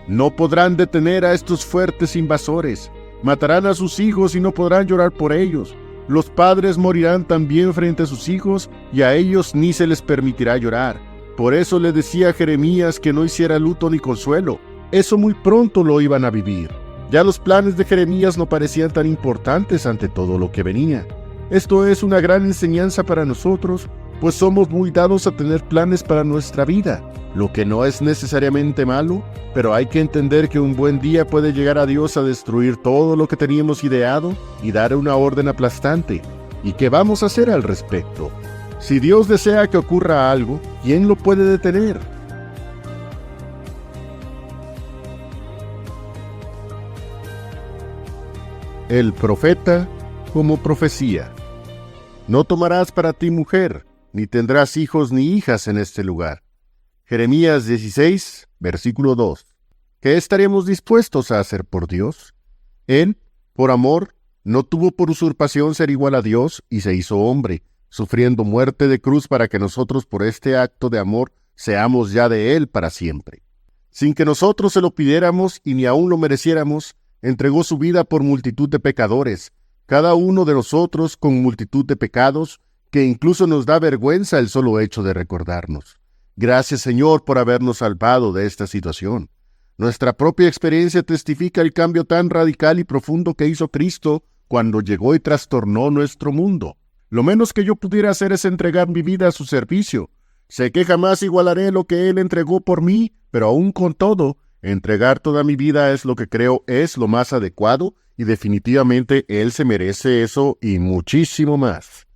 No podrán detener a estos fuertes invasores. Matarán a sus hijos y no podrán llorar por ellos. Los padres morirán también frente a sus hijos y a ellos ni se les permitirá llorar. Por eso le decía a Jeremías que no hiciera luto ni consuelo. Eso muy pronto lo iban a vivir. Ya los planes de Jeremías no parecían tan importantes ante todo lo que venía. Esto es una gran enseñanza para nosotros, pues somos muy dados a tener planes para nuestra vida, lo que no es necesariamente malo, pero hay que entender que un buen día puede llegar a Dios a destruir todo lo que teníamos ideado y dar una orden aplastante. ¿Y qué vamos a hacer al respecto? Si Dios desea que ocurra algo, ¿quién lo puede detener? El profeta como profecía. No tomarás para ti mujer, ni tendrás hijos ni hijas en este lugar. Jeremías 16, versículo 2. ¿Qué estaremos dispuestos a hacer por Dios? Él, por amor, no tuvo por usurpación ser igual a Dios y se hizo hombre, sufriendo muerte de cruz para que nosotros por este acto de amor seamos ya de Él para siempre. Sin que nosotros se lo pidiéramos y ni aún lo mereciéramos, entregó su vida por multitud de pecadores, cada uno de nosotros con multitud de pecados, que incluso nos da vergüenza el solo hecho de recordarnos. Gracias, Señor, por habernos salvado de esta situación. Nuestra propia experiencia testifica el cambio tan radical y profundo que hizo Cristo cuando llegó y trastornó nuestro mundo. Lo menos que yo pudiera hacer es entregar mi vida a su servicio. Sé que jamás igualaré lo que Él entregó por mí, pero aún con todo, entregar toda mi vida es lo que creo es lo más adecuado y definitivamente Él se merece eso y muchísimo más.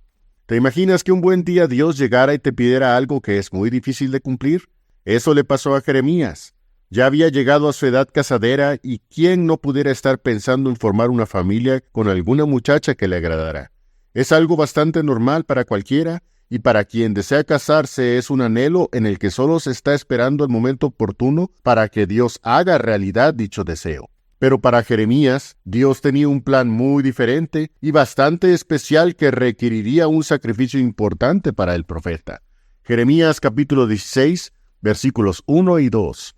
¿Te imaginas que un buen día Dios llegara y te pidiera algo que es muy difícil de cumplir? Eso le pasó a Jeremías. Ya había llegado a su edad casadera y ¿quién no pudiera estar pensando en formar una familia con alguna muchacha que le agradara? Es algo bastante normal para cualquiera y para quien desea casarse es un anhelo en el que solo se está esperando el momento oportuno para que Dios haga realidad dicho deseo. Pero para Jeremías, Dios tenía un plan muy diferente y bastante especial que requeriría un sacrificio importante para el profeta. Jeremías capítulo 16, versículos 1 y 2.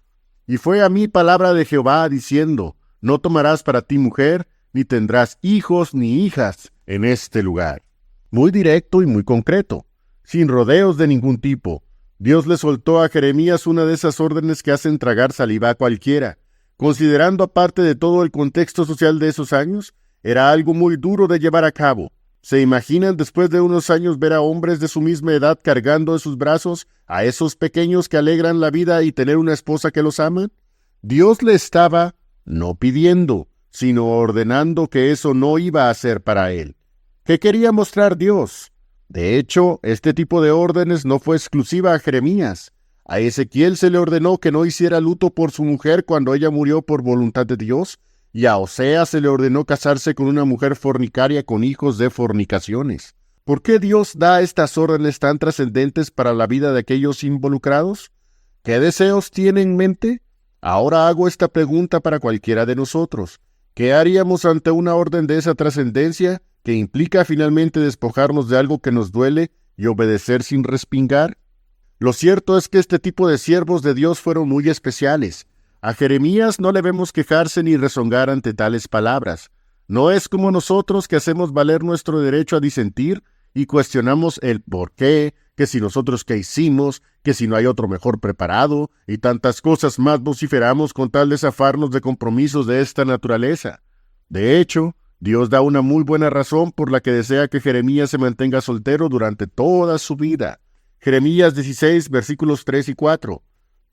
Y fue a mí palabra de Jehová diciendo, no tomarás para ti mujer, ni tendrás hijos ni hijas en este lugar. Muy directo y muy concreto, sin rodeos de ningún tipo. Dios le soltó a Jeremías una de esas órdenes que hacen tragar saliva a cualquiera. Considerando aparte de todo el contexto social de esos años, era algo muy duro de llevar a cabo. ¿Se imaginan después de unos años ver a hombres de su misma edad cargando en sus brazos a esos pequeños que alegran la vida y tener una esposa que los ama? Dios le estaba, no pidiendo, sino ordenando que eso no iba a ser para él. ¿Qué quería mostrar Dios? De hecho, este tipo de órdenes no fue exclusiva a Jeremías. A Ezequiel se le ordenó que no hiciera luto por su mujer cuando ella murió por voluntad de Dios, y a Oseas se le ordenó casarse con una mujer fornicaria con hijos de fornicaciones. ¿Por qué Dios da estas órdenes tan trascendentes para la vida de aquellos involucrados? ¿Qué deseos tiene en mente? Ahora hago esta pregunta para cualquiera de nosotros. ¿Qué haríamos ante una orden de esa trascendencia que implica finalmente despojarnos de algo que nos duele y obedecer sin respingar? Lo cierto es que este tipo de siervos de Dios fueron muy especiales. A Jeremías no le vemos quejarse ni rezongar ante tales palabras. No es como nosotros que hacemos valer nuestro derecho a disentir y cuestionamos el por qué, que si nosotros qué hicimos, que si no hay otro mejor preparado, y tantas cosas más vociferamos con tal de zafarnos de compromisos de esta naturaleza. De hecho, Dios da una muy buena razón por la que desea que Jeremías se mantenga soltero durante toda su vida. Jeremías 16, versículos 3 y 4.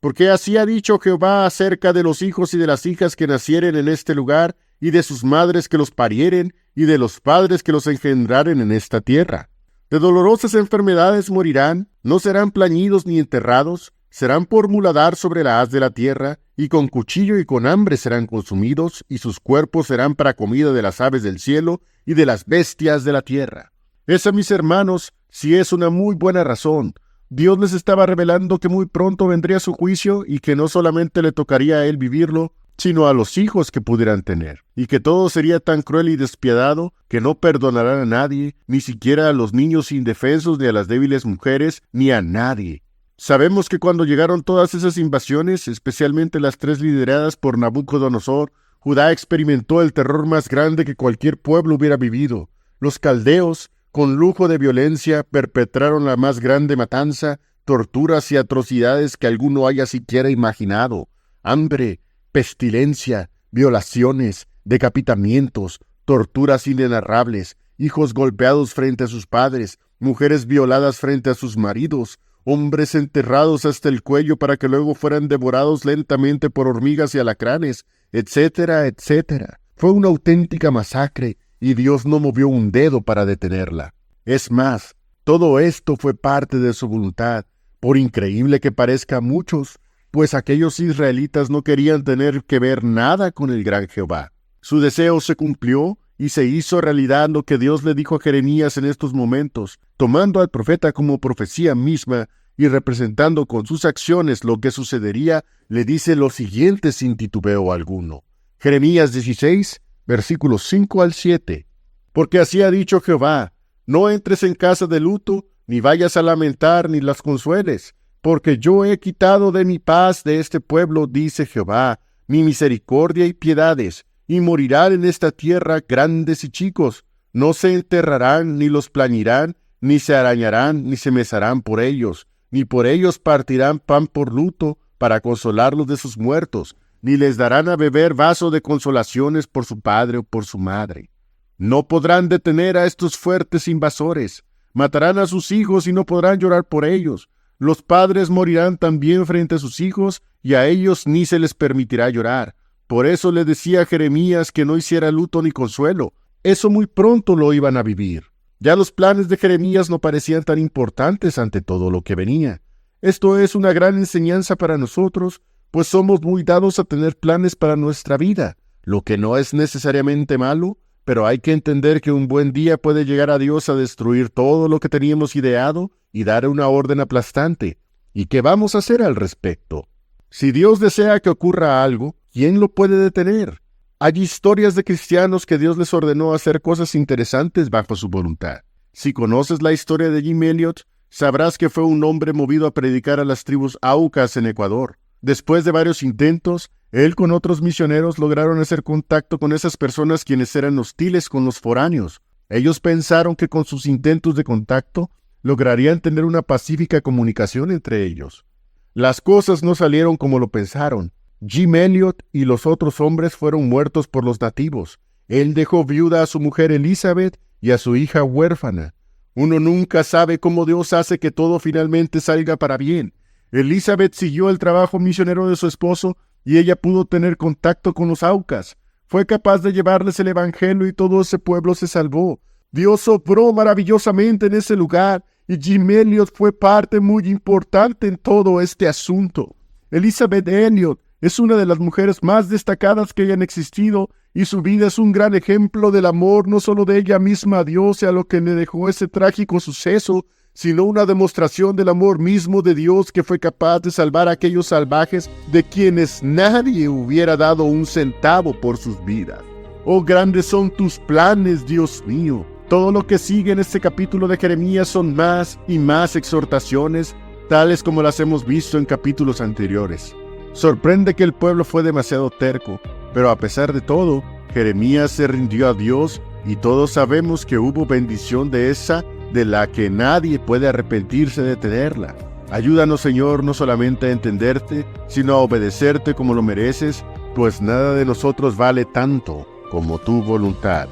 Porque así ha dicho Jehová acerca de los hijos y de las hijas que nacieren en este lugar, y de sus madres que los parieren, y de los padres que los engendraren en esta tierra. De dolorosas enfermedades morirán, no serán plañidos ni enterrados, serán por muladar sobre la haz de la tierra, y con cuchillo y con hambre serán consumidos, y sus cuerpos serán para comida de las aves del cielo y de las bestias de la tierra. Esa, mis hermanos, sí es una muy buena razón. Dios les estaba revelando que muy pronto vendría su juicio y que no solamente le tocaría a él vivirlo, sino a los hijos que pudieran tener, y que todo sería tan cruel y despiadado que no perdonarán a nadie, ni siquiera a los niños indefensos, ni a las débiles mujeres, ni a nadie. Sabemos que cuando llegaron todas esas invasiones, especialmente las 3 lideradas por Nabucodonosor, Judá experimentó el terror más grande que cualquier pueblo hubiera vivido. Los caldeos, con lujo de violencia, perpetraron la más grande matanza, torturas y atrocidades que alguno haya siquiera imaginado. Hambre, pestilencia, violaciones, decapitamientos, torturas inenarrables, hijos golpeados frente a sus padres, mujeres violadas frente a sus maridos, hombres enterrados hasta el cuello para que luego fueran devorados lentamente por hormigas y alacranes, etcétera, etcétera. Fue una auténtica masacre y Dios no movió un dedo para detenerla. Es más, todo esto fue parte de su voluntad, por increíble que parezca a muchos, pues aquellos israelitas no querían tener que ver nada con el gran Jehová. Su deseo se cumplió y se hizo realidad lo que Dios le dijo a Jeremías en estos momentos, tomando al profeta como profecía misma y representando con sus acciones lo que sucedería, le dice lo siguiente sin titubeo alguno. Jeremías 16, versículos 5 al 7. Porque así ha dicho Jehová, no entres en casa de luto, ni vayas a lamentar, ni las consueles, porque yo he quitado de mi paz de este pueblo, dice Jehová, mi misericordia y piedades, y morirán en esta tierra grandes y chicos, no se enterrarán, ni los plañirán, ni se arañarán, ni se mesarán por ellos, ni por ellos partirán pan por luto, para consolarlos de sus muertos, ni les darán a beber vaso de consolaciones por su padre o por su madre. No podrán detener a estos fuertes invasores, matarán a sus hijos y no podrán llorar por ellos. Los padres morirán también frente a sus hijos, y a ellos ni se les permitirá llorar. Por eso le decía a Jeremías que no hiciera luto ni consuelo. Eso muy pronto lo iban a vivir. Ya los planes de Jeremías no parecían tan importantes ante todo lo que venía. Esto es una gran enseñanza para nosotros, pues somos muy dados a tener planes para nuestra vida, lo que no es necesariamente malo, pero hay que entender que un buen día puede llegar a Dios a destruir todo lo que teníamos ideado y dar una orden aplastante. ¿Y qué vamos a hacer al respecto? Si Dios desea que ocurra algo, ¿quién lo puede detener? Hay historias de cristianos que Dios les ordenó hacer cosas interesantes bajo su voluntad. Si conoces la historia de Jim Elliot, sabrás que fue un hombre movido a predicar a las tribus Aucas en Ecuador. Después de varios intentos, él con otros misioneros lograron hacer contacto con esas personas quienes eran hostiles con los foráneos. Ellos pensaron que con sus intentos de contacto lograrían tener una pacífica comunicación entre ellos. Las cosas no salieron como lo pensaron. Jim Elliot y los otros hombres fueron muertos por los nativos. Él dejó viuda a su mujer Elizabeth y a su hija huérfana. Uno nunca sabe cómo Dios hace que todo finalmente salga para bien. Elizabeth siguió el trabajo misionero de su esposo y ella pudo tener contacto con los Aucas. Fue capaz de llevarles el evangelio y todo ese pueblo se salvó. Dios obró maravillosamente en ese lugar y Jim Elliot fue parte muy importante en todo este asunto. Elizabeth Elliot es una de las mujeres más destacadas que hayan existido y su vida es un gran ejemplo del amor no solo de ella misma a Dios y a lo que le dejó ese trágico suceso, sino una demostración del amor mismo de Dios que fue capaz de salvar a aquellos salvajes de quienes nadie hubiera dado un centavo por sus vidas. Oh, grandes son tus planes, Dios mío. Todo lo que sigue en este capítulo de Jeremías son más y más exhortaciones, tales como las hemos visto en capítulos anteriores. Sorprende que el pueblo fue demasiado terco, pero a pesar de todo, Jeremías se rindió a Dios y todos sabemos que hubo bendición de esa de la que nadie puede arrepentirse de tenerla. Ayúdanos, Señor, no solamente a entenderte, sino a obedecerte como lo mereces, pues nada de nosotros vale tanto como tu voluntad.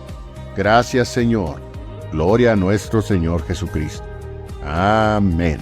Gracias, Señor. Gloria a nuestro Señor Jesucristo. Amén.